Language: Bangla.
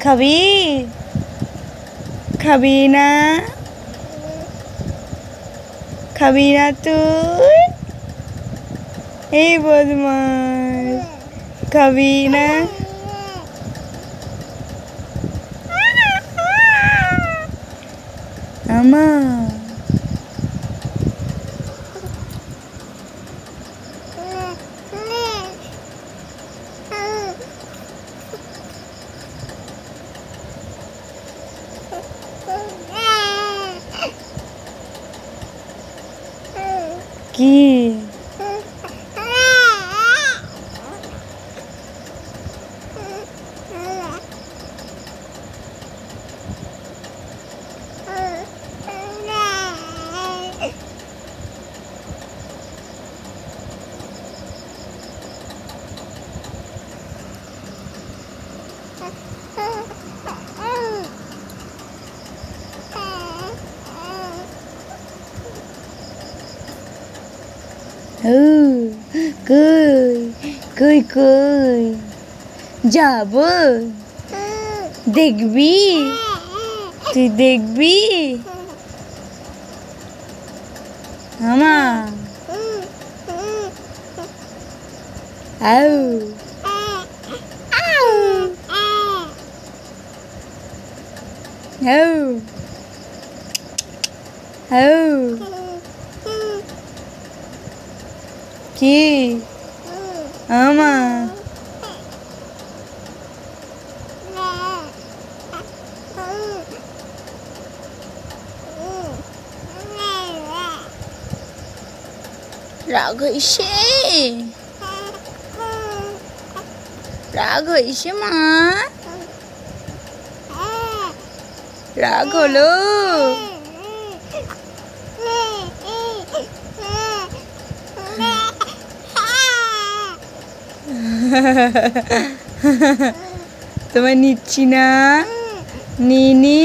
খাবি খাবি না খাবি না তুই এই বদমাস খাবি না আমার কি কই কই কই যাব দেখবি তুই দেখবি আমা আউ আউ আউ কি আমা রাগ হইছে মা রাগ হলো তোমায় নিচ্ছি না নিনি